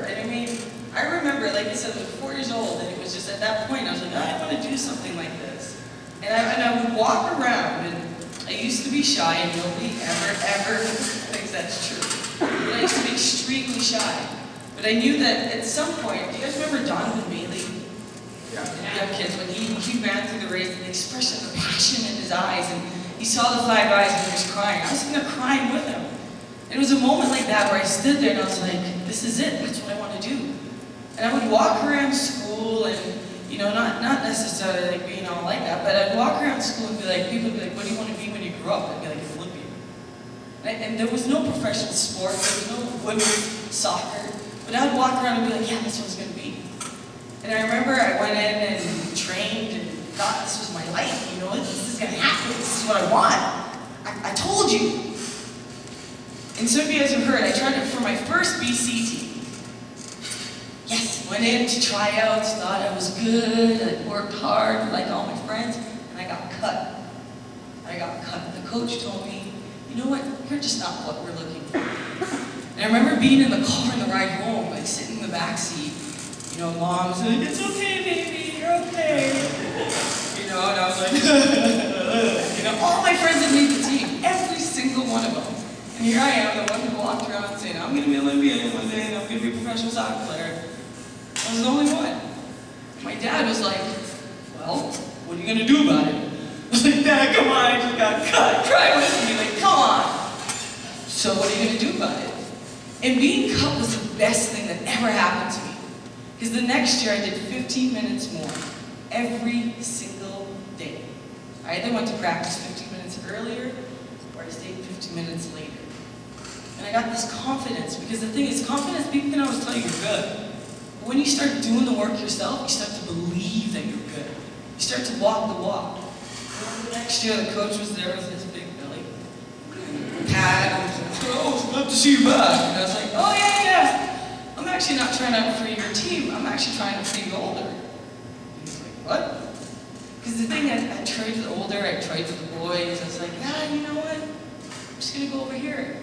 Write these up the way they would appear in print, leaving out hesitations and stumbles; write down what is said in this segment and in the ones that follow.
ever. And I mean, I remember, like I said, I was 4 years old, and it was just at that point, I was like, I want to do something like this. And I would walk around, and I used to be shy, and nobody ever thinks that's true. But I used to be extremely shy. But I knew that at some point, do you guys remember Donovan Bailey? Yeah. Young kids, when he ran through the race, and the expression, the passion in his eyes, and he saw the 5 eyes and he was crying. I was sitting there crying with him. And it was a moment like that where I stood there and I was like, this is it, that's what I want to do. And I would walk around school and, you know, not necessarily like being all like that, but I'd walk around school and be like, people would be like, what do you want to be when you grow up? I'd be like, an Olympian. And there was no professional sport, there was no women's soccer, but I'd walk around and be like, yeah, that's what it's going to be. And I remember I went in and trained and thought this was my life, you know, this is going to happen, this is what I want. I told you. And some of you guys have heard, I tried it for my first BC team. Yes, went in to tryouts, thought I was good, I worked hard like all my friends, and I got cut. The coach told me, you know what, you're just not what we're looking for. And I remember being in the car on the ride home, like sitting in the back seat, you know, mom's like, it's okay, baby, you're okay. You know, and I was like, you know, all my friends had made the team, every single one of them. And here I am, the one who walked around saying, I'm going to be an Olympian one day, and I'm going to be a professional soccer player. I was the only one. My dad was like, well, what are you going to do about it? I was like, Dad, come on, I just got cut. Cry with me, like, come on. So what are you going to do about it? And being cut was the best thing that ever happened to me. Because the next year I did 15 minutes more every single day. I either went to practice 15 minutes earlier or I stayed 15 minutes later. And I got this confidence, because the thing is, confidence, people can always tell you you're good. But when you start doing the work yourself, you start to believe that you're good. You start to walk the walk. The next year the coach was there with his big belly. Pat, and he was like, oh, it's good to see you back. And I was like, oh yeah. I'm actually not trying out for your team. I'm actually trying to be older. And he's like, what? Because the thing, I tried with older, I tried with the boys. I was like, yeah, you know what? I'm just going to go over here.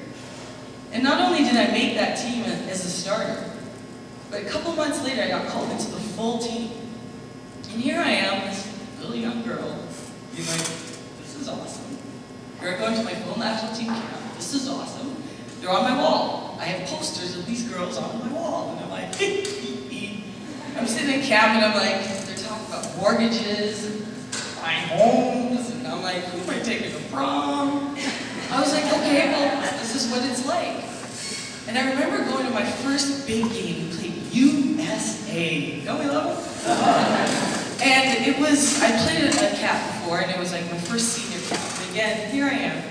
And not only did I make that team as a starter, but a couple months later I got called into the full team. And here I am, this really young girl, being like, this is awesome. Here I go to my full national team camp. This is awesome. They're on my wall. I have posters of these girls on my wall. And I'm like, I'm sitting in camp and I'm like, they're talking about mortgages and buying homes. And I'm like, who am I taking to prom? I was like, okay, well, this is what it's like. And I remember going to my first big game. We played USA. Don't we love them? And it was, I played a cap before, and it was like my first senior cap. And again, here I am.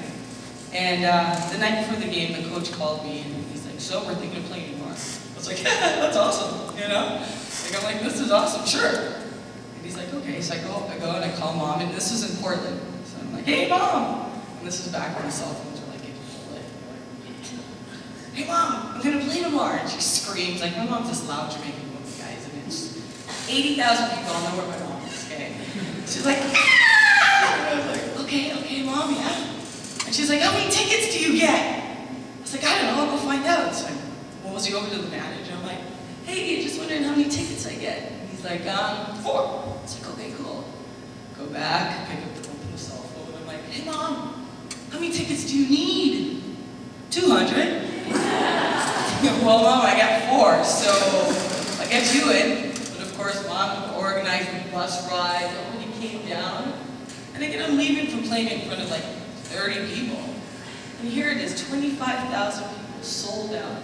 And the night before the game, the coach called me, and he's like, so we're thinking of playing tomorrow. I was like, yeah, that's awesome, you know? Like, I'm like, this is awesome, sure. And he's like, okay. So I go and I call Mom, and this was in Portland. So I'm like, hey, Mom. And this is back when the cell phones were like, hey Mom, I'm gonna play tomorrow. And she screams, like, my mom's this loud Jamaican woman, guys, and it's 80,000 people all know where my mom is, okay? She's like, ah! And I was like, okay, Mom, yeah. And she's like, how many tickets do you get? I was like, I don't know, I'll go find out. So I was over to the manager, I'm like, hey, just wondering how many tickets I get. And he's like, 4. I was like, okay, cool. Go back, open the cell phone, and I'm like, hey Mom, how many tickets do you need? 200. Well, Mom, I got 4, so I get you in. But of course, Mom organized the bus ride, nobody came down. And again, I'm leaving from playing in front of like 30 people. And here it is, 25,000 people sold out.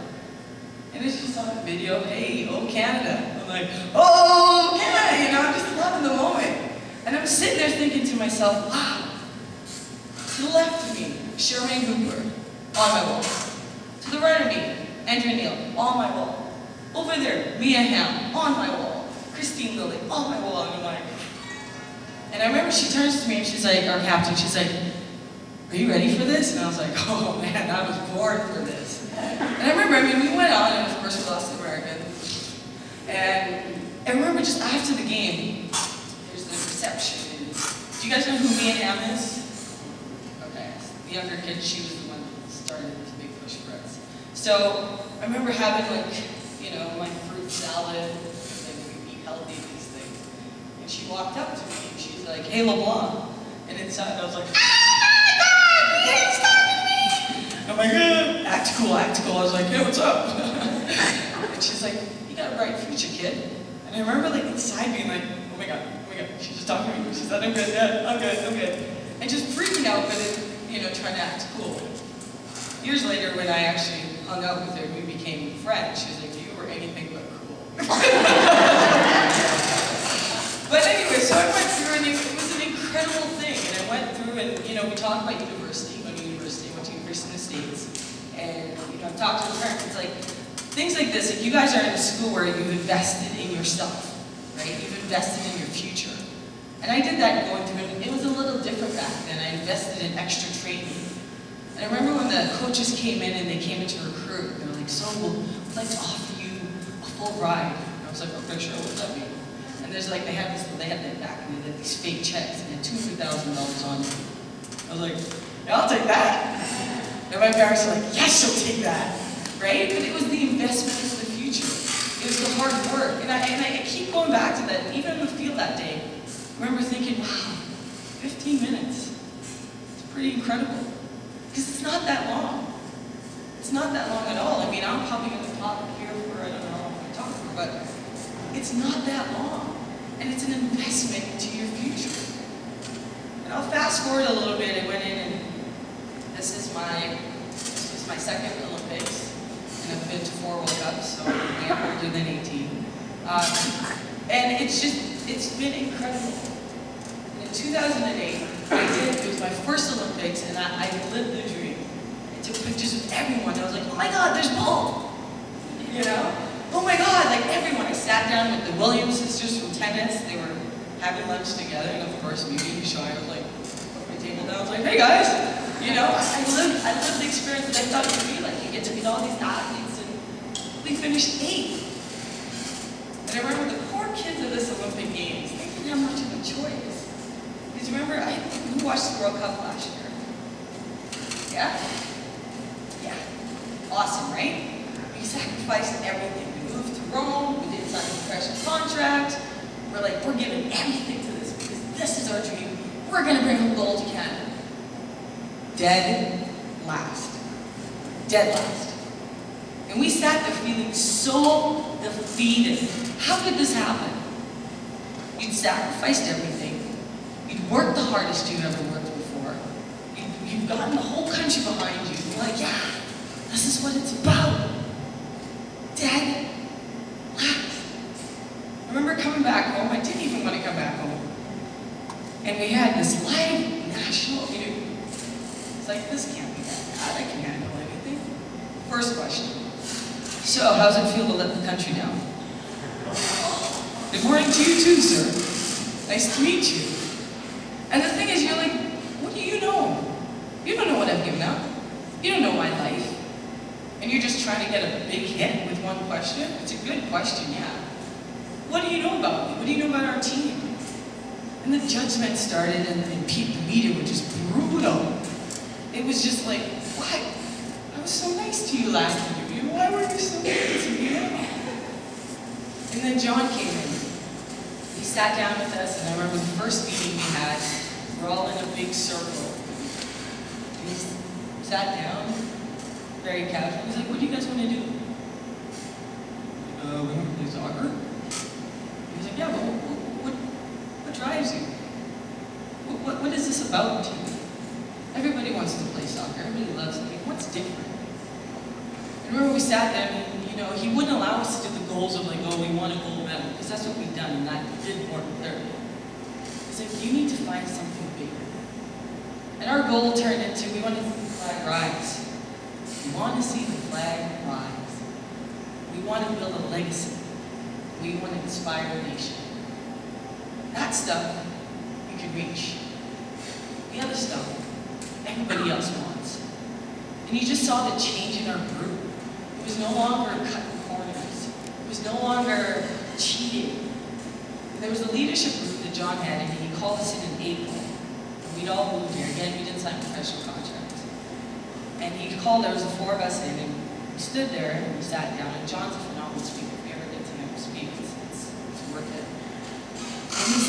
And it's just on a video, hey, oh Canada. I'm like, oh Canada, you know, I'm just loving the moment. And I'm sitting there thinking to myself, wow. To the left of me, Charmaine Hooper, on my wall. To the right of me, Andrea Neal, on my wall. Over there, Mia Hamm, on my wall. Christine Lilly, on my wall. And I'm like, and I remember she turns to me and she's like, our captain, she's like, are you ready for this? And I was like, oh man, I was born for this. And I remember, we went on, and of course we lost to American. And I remember just after the game, there's the reception. Do you guys know who Mia Hamm is? Okay, the younger kid, she was the one that started this big push for us. So I remember having like, you know, my salad, and we eat healthy, these things. And she walked up to me and she's like, "Hey, LeBlanc." And inside I was like, "Oh my God, he's talking to me!" I'm like, act cool, act cool. I was like, "Hey, what's up?" And she's like, "You got a bright future, kid." And I remember like inside being like, oh my God, she's just talking to me. She said, "I'm good, yeah, I'm good. And just freaking out, but trying to act cool. Years later, when I actually hung out with her, we became friends. She was like, "You were anything but cool." But anyway, so I went through, and it was an incredible thing. And I went through, and we talked about university. Went to university in the States, and I've talked to the parents. It's like things like this. Like you guys are in a school where you've invested in yourself, right? You've invested in your future. And I did that going through, and it was a little different back then. I invested in extra training. And I remember when the coaches came in and they came in to recruit, they were like, "So we'd like to offer you a full ride." And I was like, "Okay, sure, what's that mean?" And there's like, they had that back, and they had these fake checks, and they had $200,000 on them. I was like, "Yeah, I'll take that." And my parents were like, "Yes, you'll take that." Right? But it was the investment into the future. It was the hard work. And I keep going back to that, even in the field that day. I remember thinking, wow, 15 minutes. It's pretty incredible. Because it's not that long. It's not that long at all. I mean, I'm probably going to talk here for, I don't know how long I'm going to talk for, but it's not that long. And it's an investment into your future. And I'll fast forward a little bit. I went in, and this is my second Olympics. And I've been to 4 World Cups, so I'm older than 18. And it's been incredible. And in 2008, it was my first Olympics, and I lived the dream. I took pictures with everyone. I was like, "Oh my God, there's Bolt!" "Oh my God," like everyone. I sat down with the Williams sisters from tennis. They were having lunch together, and of course, me being shy, I was like, put my table down. I was like, "Hey guys," I lived the experience that I thought it would be like. You get to meet all these athletes, and we finished 8th. And I remember the poor kids of this Olympic Games, they didn't have much of a choice. Because remember, who watched the World Cup last year? Yeah? Yeah. Awesome, right? We sacrificed everything. We moved to Rome, we didn't sign a professional contract. We're like, we're giving everything to this because this is our dream. We're going to bring home gold to Canada. Dead last. Dead last. And we sat there feeling so defeated. How could this happen? You'd sacrificed everything. You'd worked the hardest you've ever worked before. You've gotten the whole country behind you. You're like, yeah, this is what it's about. Dead last. I remember coming back home. I didn't even want to come back home. And we had this live national interview. It's like, this can't be that bad. I can handle anything. First question. "So, how's it feel to let the country down?" "Good morning to you too, sir. Nice to meet you." And the thing is, you're like, what do you know? You don't know what I've given up. You don't know my life. And you're just trying to get a big hit with one question? It's a good question, yeah. What do you know about me? What do you know about our team? And the judgment started, and the media were just brutal. It was just like, what? I was so nice to you last interview. Why were you so nice to me now? And then John came in. He sat down with us, and I remember the first meeting we had, we're all in a big circle. And he sat down, very casual. He's like, "What do you guys want to do?" "We want to play soccer." He was like, "Yeah, but what drives you? What is this about to you? Everybody wants to play soccer. Everybody loves it. What's different?" And remember we sat there, and he wouldn't allow us to do the goals of like, "Oh, we want a gold medal," because that's what we've done, and that didn't work there. He's like, "You need to find something bigger." And our goal turned into, we want to see the flag rise. We want to see the flag rise. We want to build a legacy. We want to inspire a nation. That stuff you can reach. The other stuff, everybody else wants. And you just saw the change in our group. It was no longer cutting corners. It was no longer cheating. There was a leadership group that John had, and he called us in April. And we'd all moved here. Again, we didn't sign professional contracts. And he called, there was 4 of us in, and we stood there, and we sat down, and John's a phenomenal speaker. If you ever get to him speak,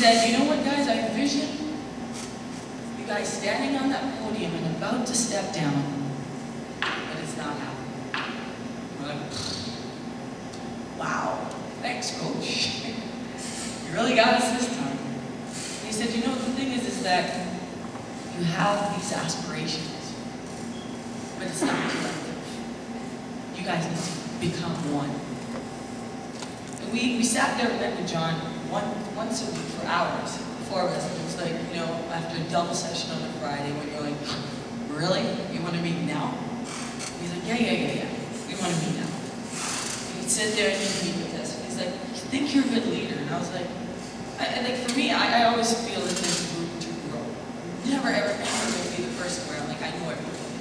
said, you know what, guys, I envision you guys standing on that podium and about to step down, but it's not happening. We're like, wow, thanks, coach. You really got us this time. And he said, you know, the thing is that you have these aspirations, but it's not collective. You guys need to become one. And we sat there and met with John once a week for hours, the four of us. It was like, you know, after a double session on a Friday, when you're like, really? You want to meet now? He's like, yeah. We want to meet now. And he'd sit there and he'd meet with us. And he's like, you think you're a good leader? And I was like, like for me, I always feel that there's room to grow. Never ever going to be the person where I'm like, I know everything.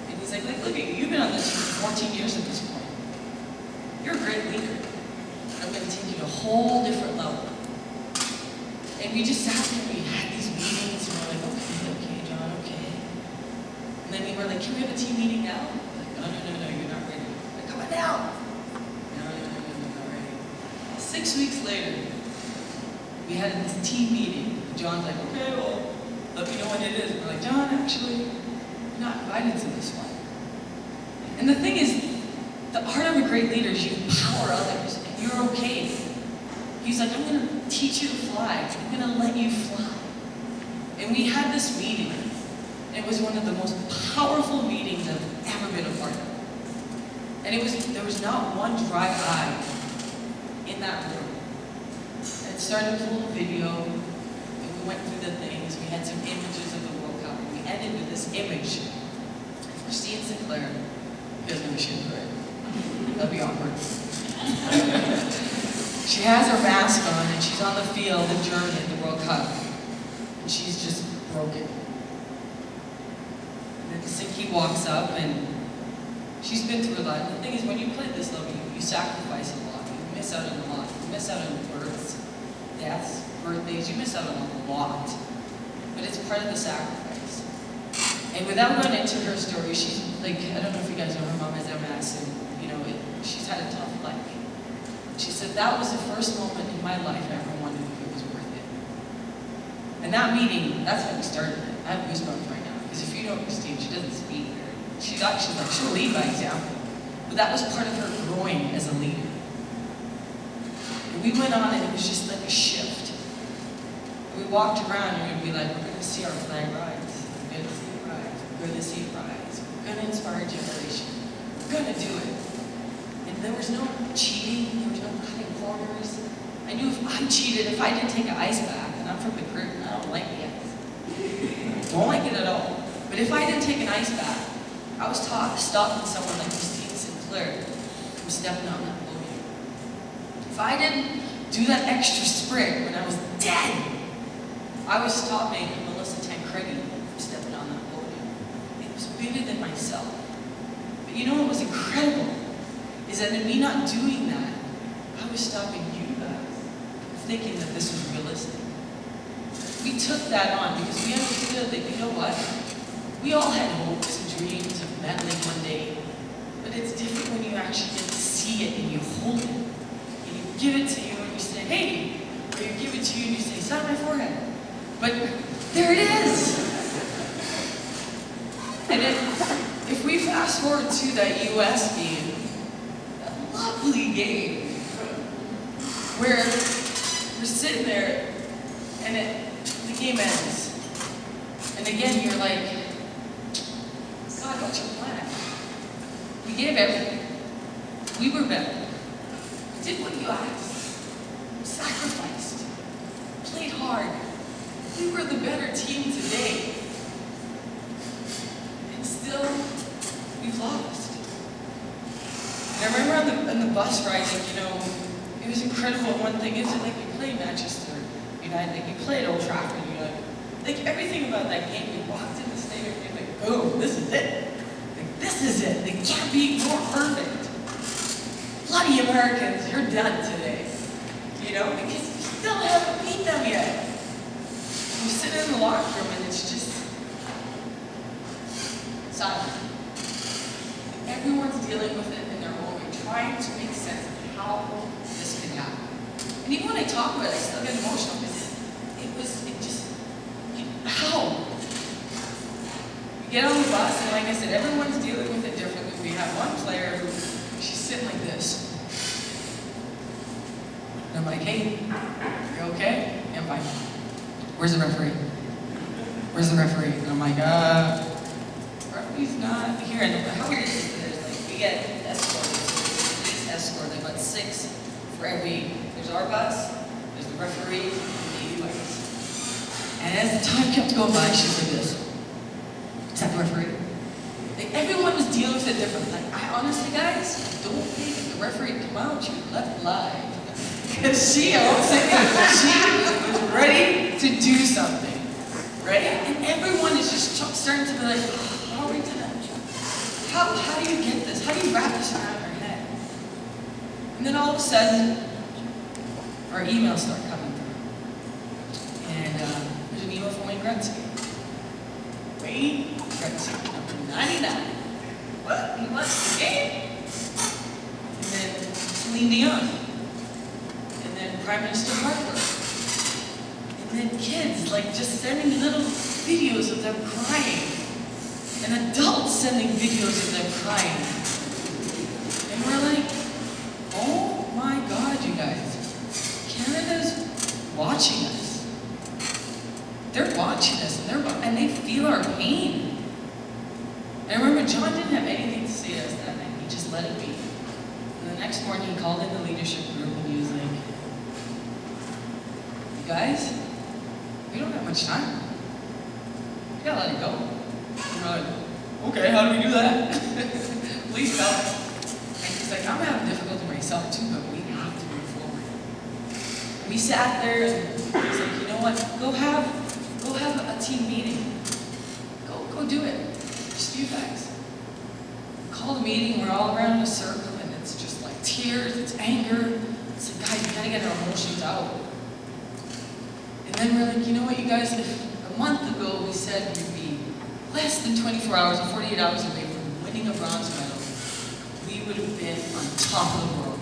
And he's like, look at you. You've been on this for 14 years at this point. You're a great leader. I'm going to take you to a whole different level. And we just sat there and we had these meetings and we're like, okay, John, okay. And then we were like, can we have a team meeting now? Like, no, you're not ready. Like, come on now. No, not ready. 6 weeks later, we had this team meeting. John's like, okay, well, let me know when it is. And we're like, John, actually, you're not invited to this one. And the thing is, the art of a great leader is you empower others. You're okay. He's like, I'm going to teach you to fly. I'm going to let you fly. And we had this meeting. And it was one of the most powerful meetings I've ever been a part of. And there was not one dry eye in that room. And it started with a little video. And we went through the things. We had some images of the World Cup. And we ended with this image of Christine Sinclair. You guys know she right? That'd be awkward. She has her mask on and she's on the field in Germany at the World Cup. And she's just broken. And then Sinky walks up and she's been through a lot. And the thing is, when you play this level, you sacrifice a lot. You miss out on a lot. You miss out on births, deaths, birthdays. You miss out on a lot. But it's part of the sacrifice. And without going into her story, she's like, I don't know if you guys know, her mom has MS and she's had a tough life. She said, that was the first moment in my life I ever wondered if it was worth it. And that meeting, that's how we started it. I have goosebumps right now. Because if you know Christine, she doesn't speak very. She's actually like, she'll lead by example. But that was part of her growing as a leader. And we went on and it was just like a shift. And we walked around and we'd be like, we're going to see our flag rise. We're going to see it rise. We're going to see it rise. We're going to inspire a generation. We're going to do it. There was no cheating, there was no cutting corners. I knew if I cheated, if I didn't take an ice bath, and I'm from the Caribbean, I don't like the ice. Don't like it at all. But if I didn't take an ice bath, I was stopping someone like Christine Sinclair from stepping on that podium. If I didn't do that extra sprint when I was dead, I was stopping Melissa Tancredi from stepping on that podium. It was bigger than myself. But you know what was incredible? Is that in me not doing that, I was stopping you guys from thinking that this was realistic. We took that on because we understood that, you know what? We all had hopes and dreams of medaling one day, but it's different when you actually get to see it and you hold it. And you give it to you and you say, hey, or you give it to you and you say, sign my forehead. But there it is. And if we fast forward to that US game, lovely game where we're sitting there and the game ends. And again, you're like, God, what's your plan? We gave everything. We were better. We did what you asked. We sacrificed. Played hard. We were the better team today. And still, we've lost. I remember on the bus ride, it was incredible. One thing is that, you play Manchester United, you play at Old Trafford, everything about that game, you walked in the stadium, and you're like, boom, this is it. This is it. It can't be more perfect. Bloody Americans, you're done today. Because you still haven't beat them yet. You sit in the locker room and it's just silent. Everyone's dealing with it in their own way, trying to make sense of how this can happen. And even when I talk about it, I still get emotional because how? We get on the bus, and like I said, everyone's dealing with it differently. We have one player who, she's sitting like this. And I'm like, hey, you okay? Yeah, I'm fine. Where's the referee? Where's the referee? And I'm like, referee's not here. And how weird is it? There's like, we get escorted. Police escorted, but 6 for every, there's our bus, there's the referee, and the U.S. And as the time kept going by, she was like this. Is that the referee? Like, everyone was dealing with it differently. Like, I honestly, guys, don't think if the referee came out, she would let live. Because she was ready to do something, right? And everyone is just starting to be like, how are we gonna, how do you get this? How do you wrap this around your head? And then all of a sudden, our emails start coming through. And there's an email from Wayne Gretzky. Wayne Gretzky, number 99. What? He wants the game? And then Celine Dion. Prime Minister Harper. And then kids, like, just sending little videos of them crying. And adults sending videos of them crying. And we're like, oh my God, you guys. Canada's watching us. They're watching us, and they feel our pain. And I remember John didn't have anything to say to us that night. He just let it be. And the next morning, he called in the leadership group, and he was like, guys, we don't have much time. We gotta let it go. We're like, okay, how do we do that? Please tell us. And he's like, I'm having difficulty myself too, but we have to move forward. And we sat there and he's like, you know what? Go have a team meeting. Go do it. Just you guys. Call the meeting, we're all around in a circle, and it's just like tears, it's anger. It's like, guys, we gotta get our emotions out. And then we're like, you know what, you guys, if a month ago we said we'd be less than 24 hours or 48 hours away from winning a bronze medal, we would have been on top of the world.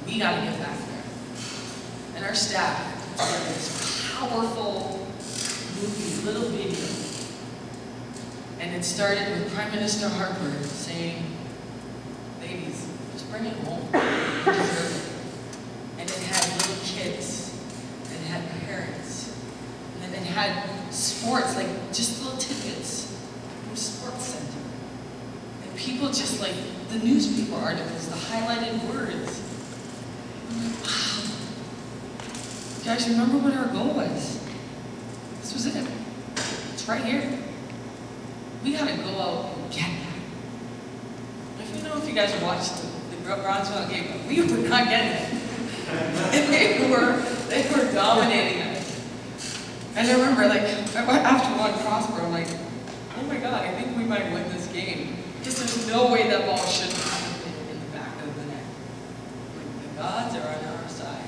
We got to get back there. And our staff put together this powerful movie, little video. And it started with Prime Minister Harper saying, ladies, just bring it home. You deserve it. And it had little kids. It had parents, and then it had sports, like just little tidbits from Sports Center. And people just like, the newspaper articles, the highlighted words. I'm like, wow. You guys remember what our goal was? This was it. It's right here. We gotta go out and get that. If you guys watched the bronze medal game, we were not getting it. And they were dominating us. And I remember, like, after one crossbar, I'm like, oh my God, I think we might win this game. Because there's no way that ball shouldn't have been in the back of the net. Like, the gods are on our side.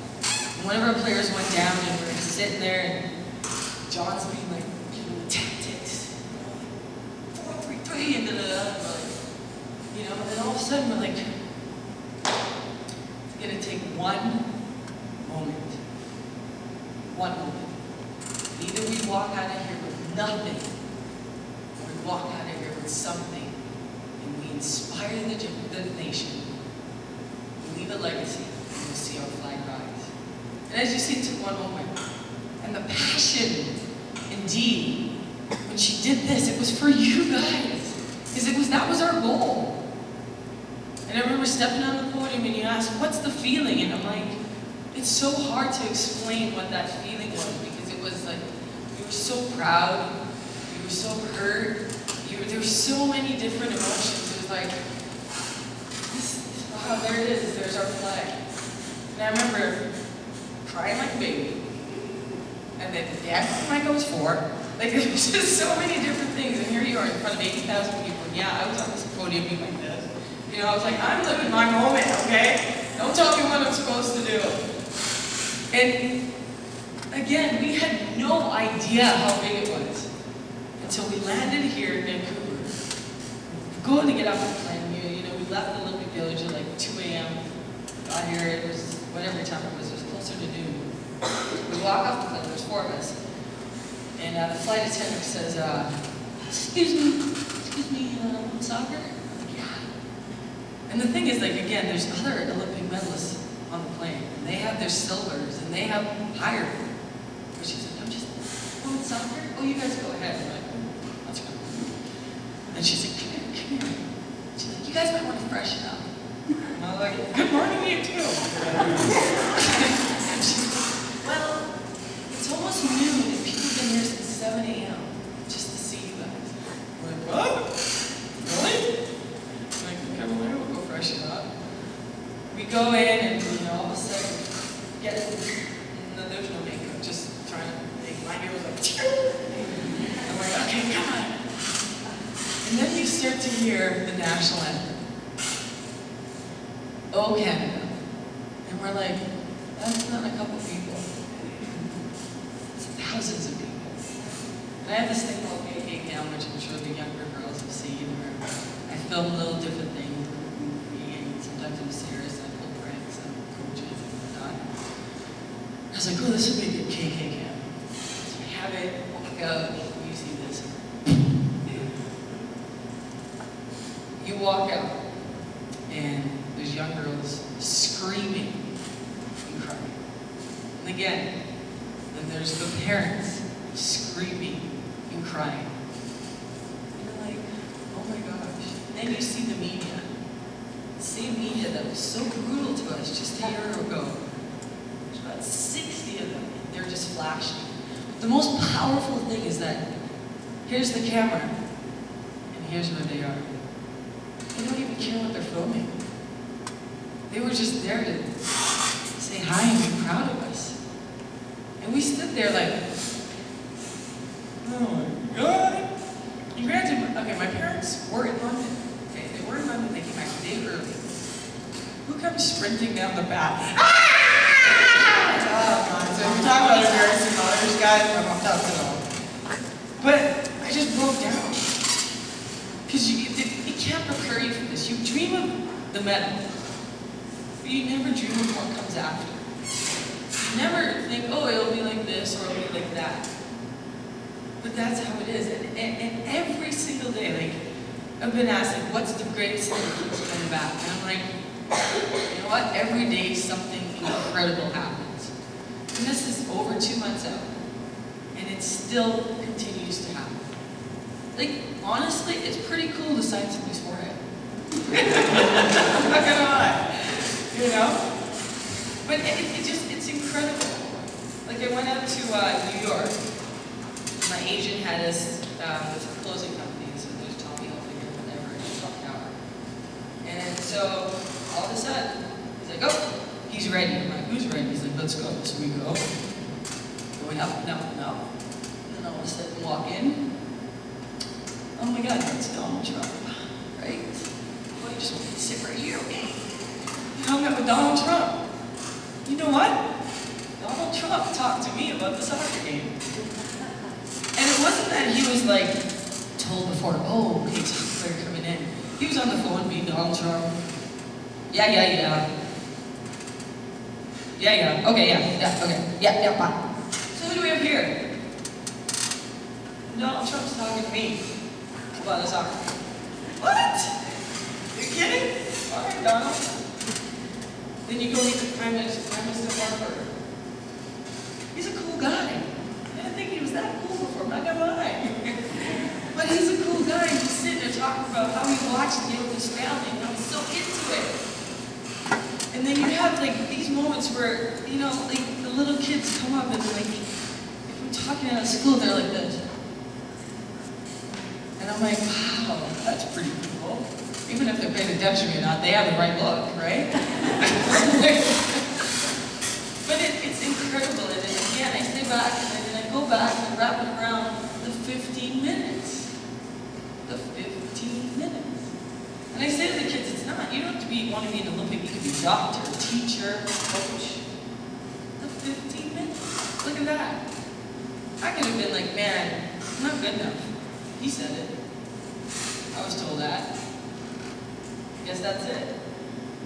And one of our players went down, and we were sitting there, and John's being like, tactics, 4-3-3, and da-da-da. You know, and then all of a sudden, we're like, it's gonna take one moment. One moment. Either we walk out of here with nothing, or we walk out of here with something, and we inspire the nation. We leave a legacy, and we'll see our flag rise. And as you see, it took one moment. And the passion, indeed, when she did this, it was for you guys. Because that was our goal. And I remember stepping on the podium and you asked, what's the feeling? And I'm like, it's so hard to explain what that feeling was, because it was like, we were so proud, we were so hurt, there were so many different emotions. It was like, wow, there it is, there's our flag. And I remember crying like a baby, and then the actual flag goes for. Like, there was just so many different things, and here you are in front of 80,000 people. And yeah, I was on this podium being like this. You know, I was like, I'm living my moment, okay? Don't tell me what I'm supposed to do. And again, we had no idea how big it was until we landed here in Vancouver. Going to get off the plane, you know, we left the Olympic Village at like 2 a.m. Got here, it was whatever time it was closer to noon. We walk off the plane, there's 4 of us, and the flight attendant says, excuse me, soccer? I'm like, yeah. And the thing is, like, again, there's other Olympic medalists on the plane, and they have their silvers, and they have higher. But she said, I'm just, it's soccer? Oh, you guys go ahead. I'm like, oh, that's good. And she's like, come here. She's like, you guys might want to freshen up. And I was like, good morning to you too. And she's like, well, it's almost noon and people have been here since 7 a.m. just to see you guys. I'm like, what? Really? I'm like, okay, well, we'll go freshen up. We go in and, all of a sudden, there's no makeup, just trying to make my hair was like, I'm like, okay, come on. And then you start to hear the national anthem. Oh, Canada. And we're like, that's not a couple people. It's thousands of people. And I have this thing called KKCam, which I'm sure the younger girls have seen, where I film little different things, and sometimes I'm serious, I pull pranks and coaches and whatnot. I was like, oh, this would be a good KKCam. So we have it, walk out, you see this. You walk out, and there's young girls screaming and crying. And again, then there's the parents screaming and crying. And you're like, oh my gosh. And then you see the media. The same media that was so brutal to us just a year ago. There's about 60 of them, and they're just flashing. The most powerful thing is that here's the camera, and here's where they are. They don't even care what they're filming. They were just there to say hi and be proud of us. And we stood there like, oh my God. And granted, okay, my parents were in London. Okay, they were in London, they came back a day early. Who comes sprinting down the path? Ah! So if we talk about embarrassing mothers, guys, my mom does it all. But I just broke down. Because it can't prepare you for this. You dream of the medal, but you never dream of what comes after. You never think, oh, it'll be like this or it'll be like that. But that's how it is. And every single day, like, I've been asked, like, what's the greatest thing that keeps coming back? And I'm like, you know what? Every day something incredible happens. And this is over 2 months out. And it still continues to happen. Like, honestly, it's pretty cool to sign somebody's forehead. I'm not gonna lie. You know? But it's incredible. Like, I went out to New York. My agent had us with a closing company, so there's Tommy Hilfiger, whatever, and Trump Tower. And so, all of a sudden, he's like, oh, he's ready. I'm like, who's ready? He's like, let's go. So we go. Going up, no. And then all of a sudden, walk in. Oh my God, it's Donald Trump, right? Well, you just want me to sit right here, okay? You hung up with Donald Trump. You know what? Donald Trump talked to me about the soccer game. And it wasn't that he was like told before, oh, okay, so player coming in. He was on the phone being Donald Trump. Yeah. Okay, yeah, bye. So who do we have here? Donald Trump's talking to me about the soccer. What? You kidding? All right, Donald. Then you go meet the Prime Minister Harper. He's a cool guy. I didn't think he was that cool before, I'm not gonna lie. But he's a cool guy. He's sitting there talking about how he watched the game with his family and how he's so into it. And then you have like these moments where, like the little kids come up and like, if I'm talking out of school, they're like this. And I'm like, wow, that's pretty cool. Even if they're paying attention or not, they have the right look, right? But it's incredible. And then again, I stay back and then I go back and wrap it around the 15 minutes. The 15 minutes. And I say to the kids, it's not, you don't have to want to be an Olympic, you can be a doctor, teacher, coach. The 15 minutes. Look at that. I could have been like, man, I'm not good enough. He said it. I was told that. Guess that's it.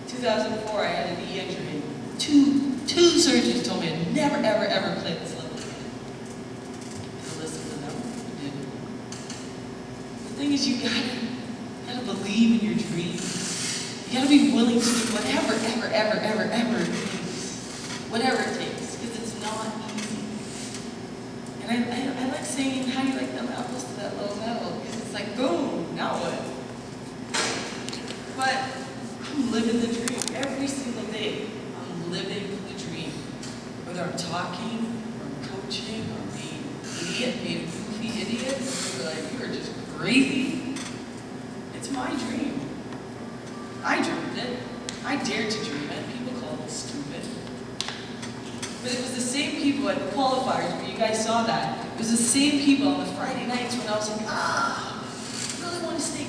2004, I had a knee injury. Two 2 surgeons told me I'd never, ever, ever play this level again. I listened to them, I did. The thing is, you gotta believe in your dreams. You gotta be willing to do whatever, ever it takes. Whatever it takes, because it's not easy. And I like saying, how do you like them apples to that low level? Because it's like, boom, now what? But I'm living the dream every single day. I'm living the dream. Whether I'm talking, or I'm coaching, or being a goofy idiot, or like, you are just crazy. It's my dream. I dreamed it. I dared to dream it. People call it stupid. But it was the same people at the qualifiers where you guys saw that. It was the same people on the Friday nights when I was like, I really want to stay